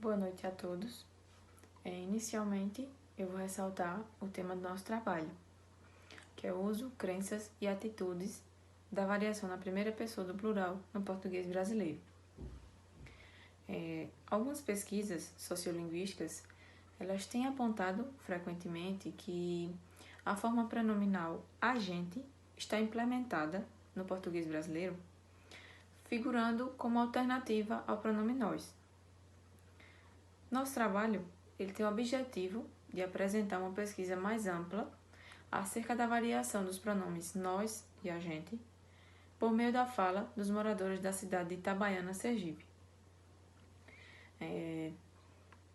Boa noite a todos. Inicialmente, eu vou ressaltar o tema do nosso trabalho, que é o uso, crenças e atitudes da variação na primeira pessoa do plural no português brasileiro. Algumas pesquisas sociolinguísticas, elas têm apontado frequentemente que a forma pronominal a gente está implementada no português brasileiro, figurando como alternativa ao pronome nós. Nosso trabalho ele tem o objetivo de apresentar uma pesquisa mais ampla acerca da variação dos pronomes nós e a gente, por meio da fala dos moradores da cidade de Itabaiana, Sergipe.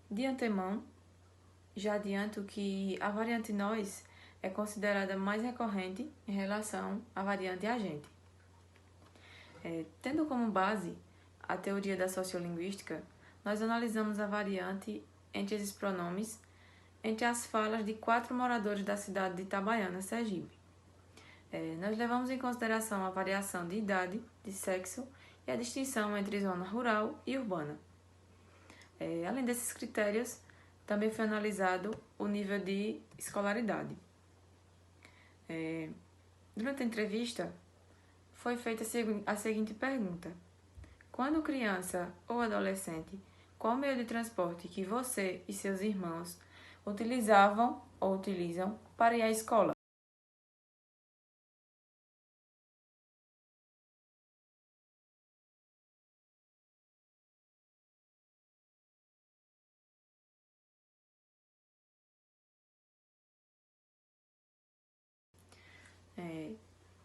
De antemão, já adianto que a variante nós é considerada mais recorrente em relação à variante a gente. Tendo como base a teoria da sociolinguística, nós analisamos a variante entre esses pronomes entre as falas de 4 moradores da cidade de Itabaiana, Sergipe. Nós levamos em consideração a variação de idade, de sexo e a distinção entre zona rural e urbana. Além desses critérios, também foi analisado o nível de escolaridade. Durante a entrevista, foi feita a seguinte pergunta: quando criança ou adolescente, qual meio de transporte que você e seus irmãos utilizavam ou utilizam para ir à escola?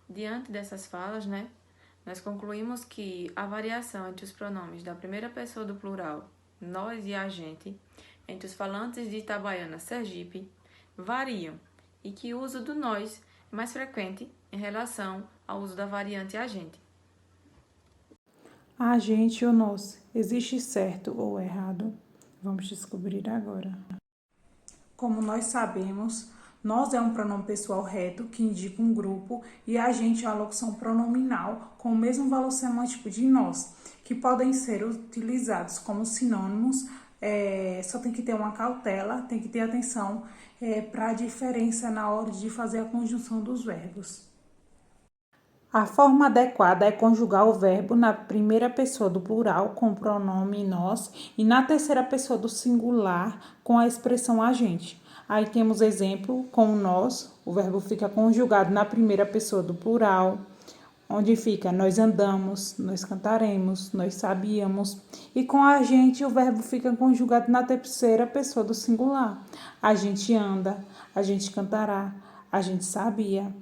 Diante dessas falas, nós concluímos que a variação entre os pronomes da primeira pessoa do plural, nós e a gente, entre os falantes de Itabaiana, Sergipe, variam e que o uso do nós é mais frequente em relação ao uso da variante a gente. A gente ou nós, existe certo ou errado? Vamos descobrir agora. Como nós sabemos, nós é um pronome pessoal reto que indica um grupo e a gente é uma locução pronominal com o mesmo valor semântico de nós, que podem ser utilizados como sinônimos. Só tem que ter uma cautela, tem que ter atenção para a diferença na hora de fazer a conjunção dos verbos. A forma adequada é conjugar o verbo na primeira pessoa do plural com o pronome nós e na terceira pessoa do singular com a expressão a gente. Aí temos exemplo com o nós, o verbo fica conjugado na primeira pessoa do plural, onde fica nós andamos, nós cantaremos, nós sabíamos. E com a gente o verbo fica conjugado na terceira pessoa do singular. A gente anda, a gente cantará, a gente sabia.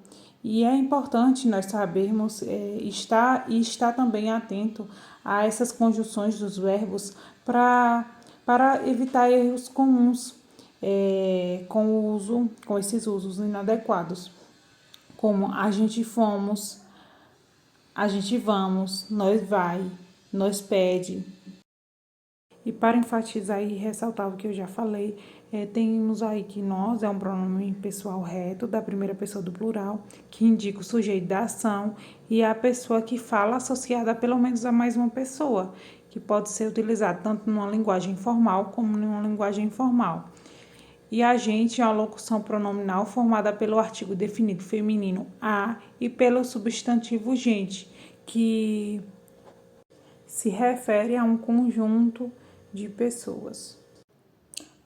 E é importante nós sabermos estar também atento a essas conjunções dos verbos para evitar erros comuns com esses usos inadequados, como a gente fomos, a gente vamos, nós vai, nós pede. E para enfatizar e ressaltar o que eu já falei, temos aí que nós é um pronome pessoal reto da primeira pessoa do plural, que indica o sujeito da ação e a pessoa que fala associada a pelo menos a mais uma pessoa, que pode ser utilizado tanto numa linguagem formal como numa linguagem informal. E a gente é uma locução pronominal formada pelo artigo definido feminino a e pelo substantivo gente, que se refere a um conjunto de pessoas.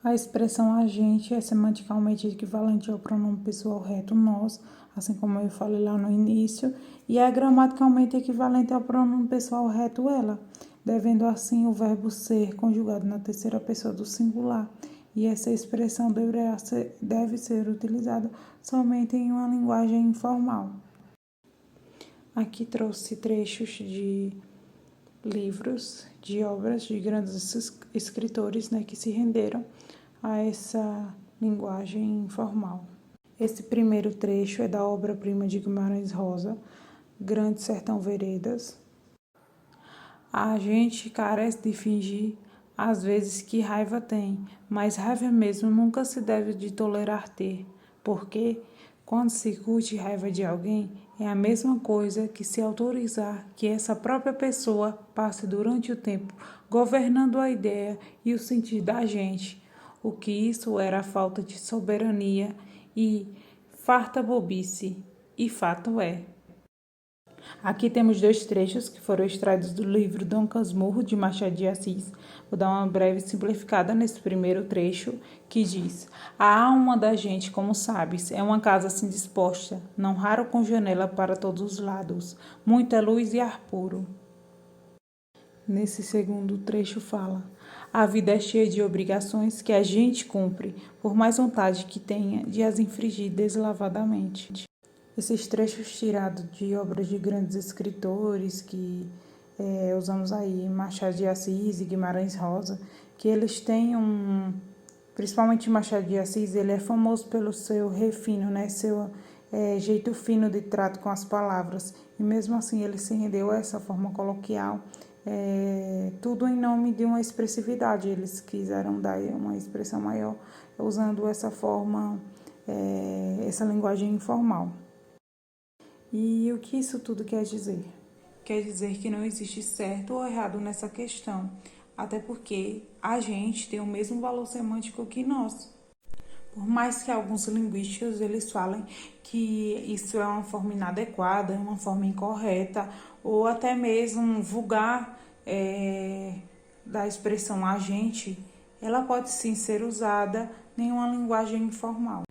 A expressão agente é semanticamente equivalente ao pronome pessoal reto nós, assim como eu falei lá no início, e é gramaticalmente equivalente ao pronome pessoal reto ela, devendo assim o verbo ser conjugado na terceira pessoa do singular, e essa expressão deve ser utilizada somente em uma linguagem informal. Aqui trouxe trechos de livros, de obras de grandes escritores que se renderam a essa linguagem informal. Esse primeiro trecho é da obra-prima de Guimarães Rosa, Grande Sertão Veredas. A gente carece de fingir, às vezes, que raiva tem, mas raiva mesmo nunca se deve de tolerar ter, porque Quando se curte raiva de alguém, é a mesma coisa que se autorizar que essa própria pessoa passe durante o tempo governando a ideia e o sentir da gente. O que isso era falta de soberania e farta bobice, e fato é. Aqui temos 2 trechos que foram extraídos do livro Dom Casmurro, de Machado de Assis. Vou dar uma breve simplificada nesse primeiro trecho, que diz: a alma da gente, como sabes, é uma casa assim disposta, não raro com janela para todos os lados, muita luz e ar puro. Nesse segundo trecho fala: a vida é cheia de obrigações que a gente cumpre, por mais vontade que tenha de as infringir deslavadamente. Esses trechos tirados de obras de grandes escritores que usamos aí, Machado de Assis e Guimarães Rosa, que eles têm principalmente Machado de Assis, ele é famoso pelo seu refino, né, seu jeito fino de trato com as palavras, e mesmo assim ele se rendeu a essa forma coloquial, tudo em nome de uma expressividade. Eles quiseram dar uma expressão maior usando essa forma, essa linguagem informal. E o que isso tudo quer dizer? Quer dizer que não existe certo ou errado nessa questão, até porque a gente tem o mesmo valor semântico que nós. Por mais que alguns linguistas eles falem que isso é uma forma inadequada, uma forma incorreta, ou até mesmo vulgar da expressão agente, ela pode sim ser usada em uma linguagem informal.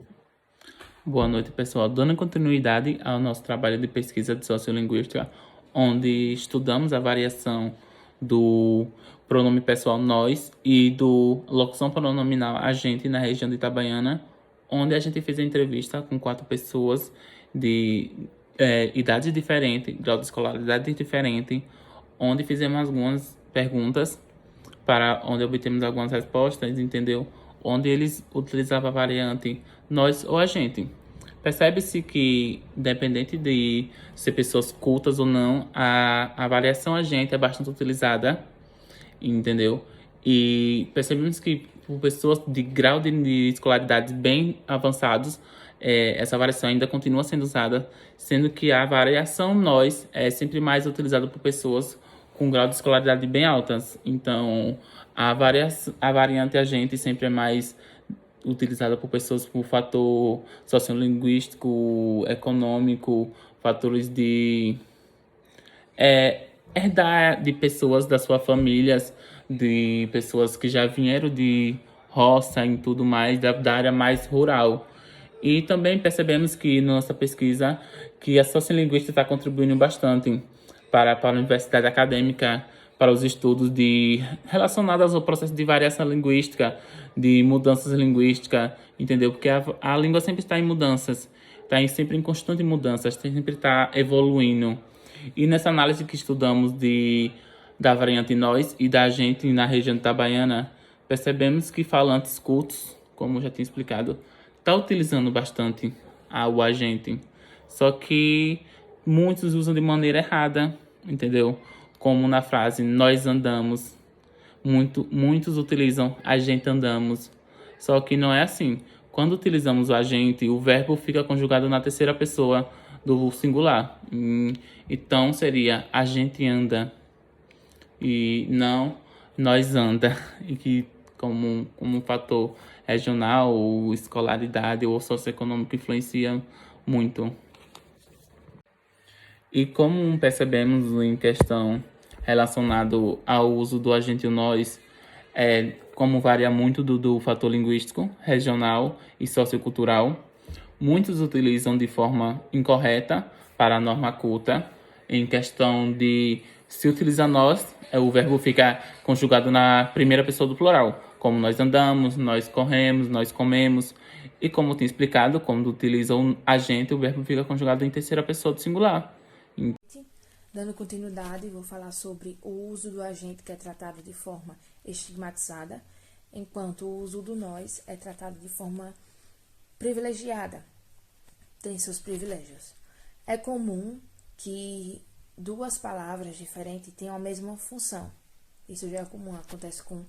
Boa noite, pessoal. Dando continuidade ao nosso trabalho de pesquisa de sociolinguística, onde estudamos a variação do pronome pessoal nós e do locução pronominal a gente na região de Itabaiana, onde a gente fez a entrevista com 4 pessoas de idade diferente, grau de escolaridade diferente, onde fizemos algumas perguntas para onde obtemos algumas respostas, entendeu? Onde eles utilizavam a variante nós ou a gente. Percebe-se que, independente de ser pessoas cultas ou não, a variação a gente é bastante utilizada, entendeu? E percebemos que por pessoas de grau de escolaridade bem avançados, essa variação ainda continua sendo usada, sendo que a variação nós é sempre mais utilizada por pessoas com grau de escolaridade bem altas. Então, a variante agente sempre é mais utilizada por pessoas por fator sociolinguístico, econômico, fatores de herdar de pessoas das suas famílias, de pessoas que já vieram de roça e tudo mais, da área mais rural. E também percebemos que nossa pesquisa que a sociolinguística está contribuindo bastante para a universidade acadêmica, para os estudos relacionados ao processo de variação linguística, de mudanças linguísticas, entendeu? Porque a língua sempre está em mudanças, sempre em constante mudança, sempre está evoluindo. E nessa análise que estudamos da variante nós e da gente na região de Itabaiana, percebemos que falantes cultos, como eu já tinha explicado, está utilizando bastante o agente. Só que muitos usam de maneira errada, entendeu? Como na frase nós andamos. Muitos utilizam a gente andamos. Só que não é assim. Quando utilizamos o agente, o verbo fica conjugado na terceira pessoa do singular. Então seria a gente anda e não nós anda. E que como um fator regional, ou escolaridade ou socioeconômico influencia muito. E como percebemos em questão relacionado ao uso do agente nós, como varia muito do fator linguístico, regional e sociocultural, muitos utilizam de forma incorreta para a norma culta, em questão de se utiliza nós, o verbo fica conjugado na primeira pessoa do plural, como nós andamos, nós corremos, nós comemos. E como eu tinha explicado, quando utiliza a gente, o verbo fica conjugado em terceira pessoa do singular. Dando continuidade, vou falar sobre o uso do agente, que é tratado de forma estigmatizada, enquanto o uso do nós é tratado de forma privilegiada, tem seus privilégios. É comum que 2 palavras diferentes tenham a mesma função. Isso já é comum, acontece com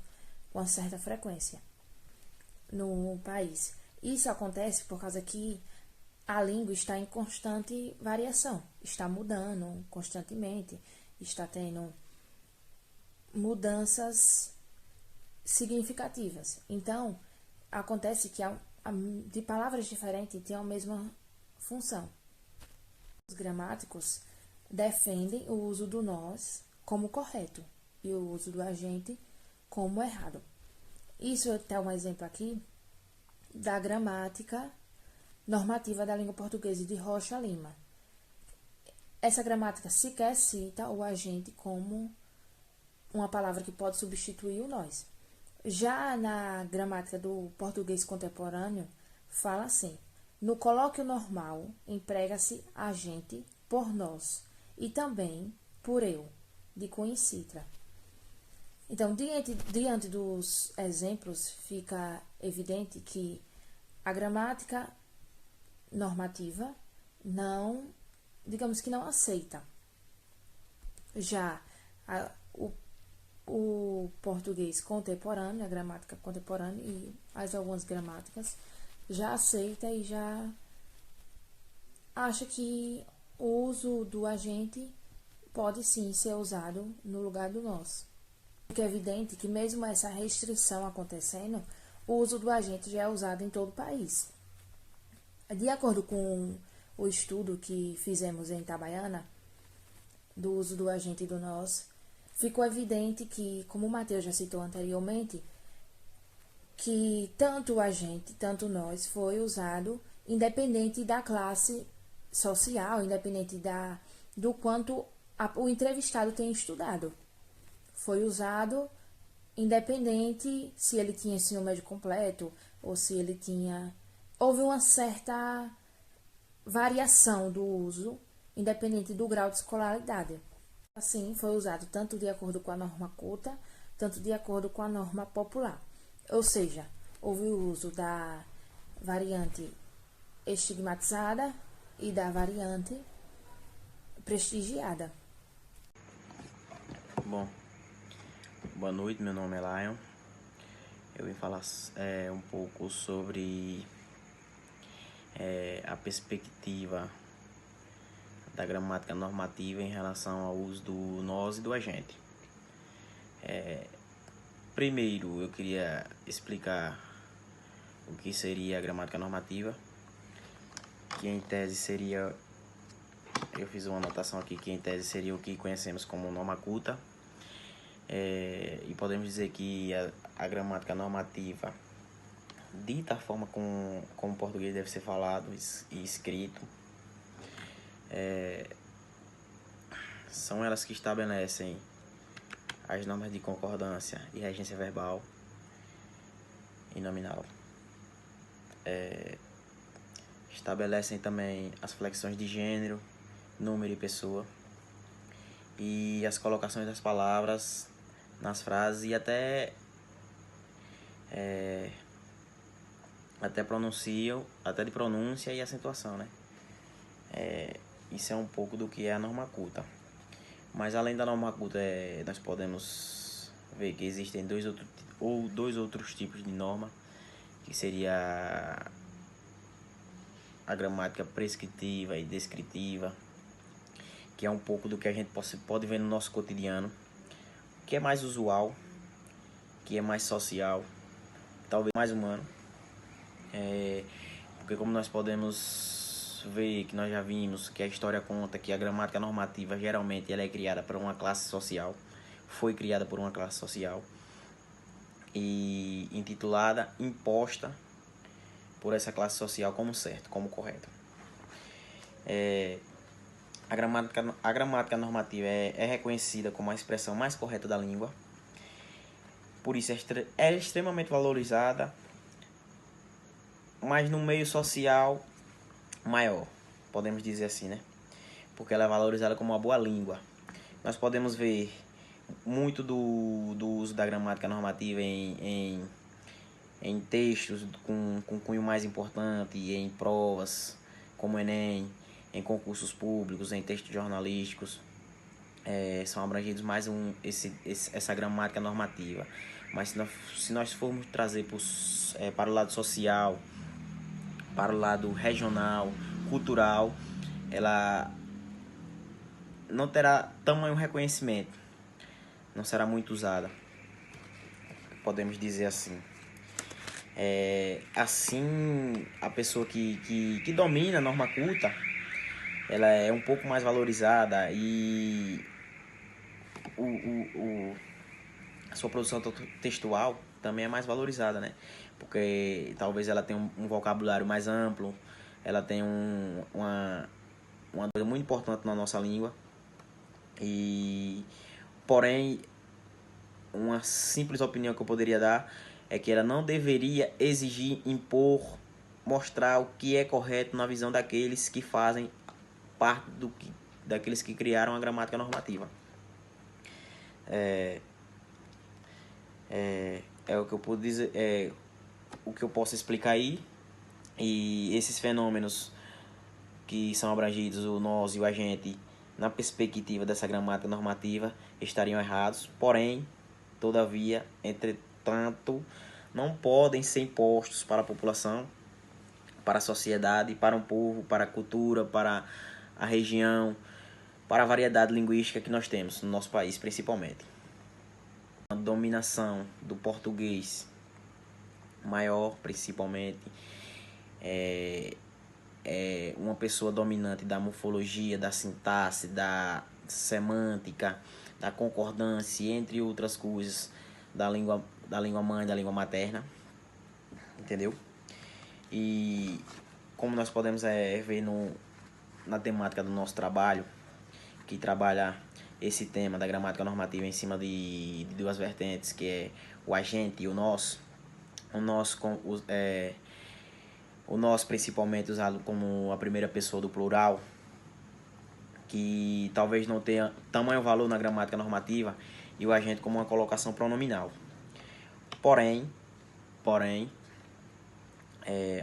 uma certa frequência no país. Isso acontece por causa que a língua está em constante variação, está mudando constantemente, está tendo mudanças significativas. Então, acontece que de palavras diferentes têm a mesma função. Os gramáticos defendem o uso do nós como correto e o uso do agente como errado. Isso é um exemplo aqui da gramática normativa da língua portuguesa de Rocha Lima. Essa gramática sequer cita o agente como uma palavra que pode substituir o nós. Já na gramática do português contemporâneo, fala assim: no colóquio normal, emprega-se agente por nós e também por eu, de Cunha e Citra. Então, diante dos exemplos, fica evidente que a gramática normativa digamos que não aceita. Já o português contemporâneo, a gramática contemporânea e algumas gramáticas já aceita e já acha que o uso do agente pode sim ser usado no lugar do nós. Porque é evidente que mesmo essa restrição acontecendo, o uso do agente já é usado em todo o país. De acordo com o estudo que fizemos em Itabaiana, do uso do agente e do nós, ficou evidente que, como o Matheus já citou anteriormente, que tanto o agente, tanto o nós foi usado independente da classe social, independente do quanto o entrevistado tem estudado. Foi usado independente se ele tinha ensino médio completo ou se ele tinha... Houve uma certa variação do uso, independente do grau de escolaridade. Assim, foi usado tanto de acordo com a norma culta, tanto de acordo com a norma popular. Ou seja, houve o uso da variante estigmatizada e da variante prestigiada. Bom, boa noite, meu nome é Lion. Eu vim falar um pouco sobre a perspectiva da gramática normativa em relação ao uso do nós e do agente. Primeiro, eu queria explicar o que seria a gramática normativa, que em tese seria, eu fiz uma anotação aqui, que em tese seria o que conhecemos como norma culta, e podemos dizer que a gramática normativa, dita a forma como o português deve ser falado e escrito, são elas que estabelecem as normas de concordância e regência verbal e nominal. Estabelecem também as flexões de gênero, número e pessoa, e as colocações das palavras nas frases e até pronunciam, até de pronúncia e acentuação, né? Isso é um pouco do que é a norma culta. Mas além da norma culta, nós podemos ver que existem dois outros tipos de norma, que seria a gramática prescritiva e descritiva, que é um pouco do que a gente pode ver no nosso cotidiano, que é mais usual, que é mais social, talvez mais humano, porque como nós podemos ver, que nós já vimos, que a história conta que a gramática normativa geralmente ela é criada por uma classe social, foi criada por uma classe social e intitulada, imposta por essa classe social como certo, como correto. A gramática normativa é reconhecida como a expressão mais correta da língua, por isso é extremamente valorizada, mas no meio social maior, podemos dizer assim, né? Porque ela é valorizada como uma boa língua. Nós podemos ver muito do uso da gramática normativa em textos com cunho mais importante, em provas como o Enem, em concursos públicos, em textos jornalísticos. São abrangidos mais essa gramática normativa. Mas se nós formos trazer para o lado social, para o lado regional, cultural, ela não terá tamanho reconhecimento, não será muito usada, podemos dizer assim. Assim, a pessoa que domina a norma culta, ela é um pouco mais valorizada e a sua produção textual também é mais valorizada, né? Porque talvez ela tenha um vocabulário mais amplo, ela tem uma coisa muito importante na nossa língua. Porém, uma simples opinião que eu poderia dar é que ela não deveria exigir, impor, mostrar o que é correto na visão daqueles que fazem parte daqueles que criaram a gramática normativa. É o que eu puedo dizer, o que eu posso explicar aí. E esses fenômenos que são abrangidos, o nós e o agente, na perspectiva dessa gramática normativa, estariam errados. Porém, todavia, entretanto, não podem ser impostos para a população, para a sociedade, para um povo, para a cultura, para a região, para a variedade linguística que nós temos no nosso país, principalmente. A dominação do português maior, principalmente, uma pessoa dominante da morfologia, da sintaxe, da semântica, da concordância, entre outras coisas, da língua mãe, da língua materna, entendeu? E como nós podemos ver na temática do nosso trabalho, que trabalha esse tema da gramática normativa em cima de duas vertentes, que é o agente e o nós. O nós principalmente usado como a primeira pessoa do plural, que talvez não tenha tamanho valor na gramática normativa, e o agente como uma colocação pronominal. Porém,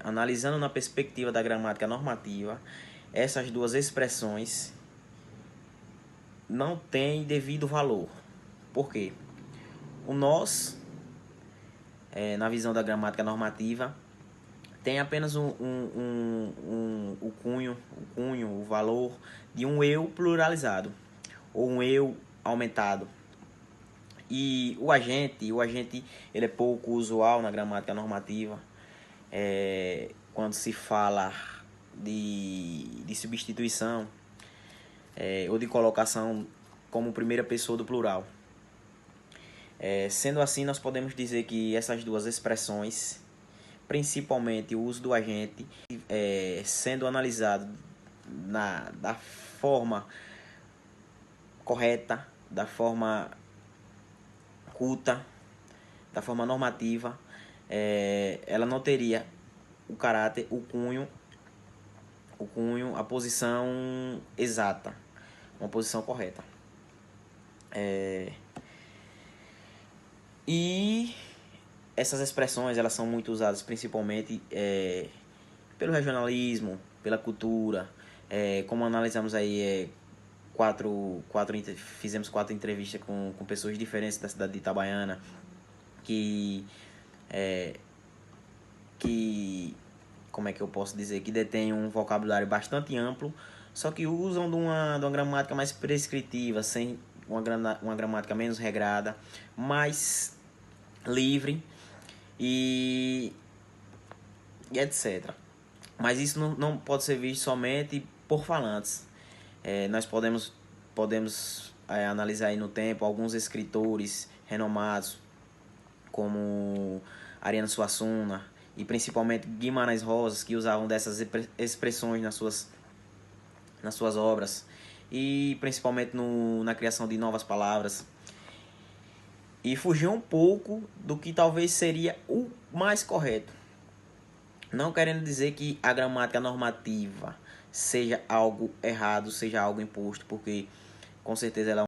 analisando na perspectiva da gramática normativa, essas duas expressões não têm devido valor. Por quê? O nós, na visão da gramática normativa, tem apenas o cunho, o valor de um eu pluralizado, ou um eu aumentado. E o agente ele é pouco usual na gramática normativa, quando se fala de substituição, ou de colocação como primeira pessoa do plural. Sendo assim, nós podemos dizer que essas duas expressões, principalmente o uso do agente, sendo analisado da forma correta, da forma culta, da forma normativa, ela não teria o caráter, o cunho, a posição exata, uma posição correta. E essas expressões, elas são muito usadas principalmente pelo regionalismo, pela cultura. Como analisamos aí, fizemos 4 entrevistas com pessoas diferentes da cidade de Itabaiana, que como é que eu posso dizer, que detêm um vocabulário bastante amplo, só que usam de uma gramática mais prescritiva, sem uma gramática menos regrada, mais livre e etc. Mas isso não pode ser visto somente por falantes. Nós podemos analisar aí no tempo alguns escritores renomados, como Ariano Suassuna e principalmente Guimarães Rosa, que usavam dessas expressões nas suas obras, e principalmente na criação de novas palavras, e fugiu um pouco do que talvez seria o mais correto. Não querendo dizer que a gramática normativa seja algo errado, seja algo imposto, porque com certeza ela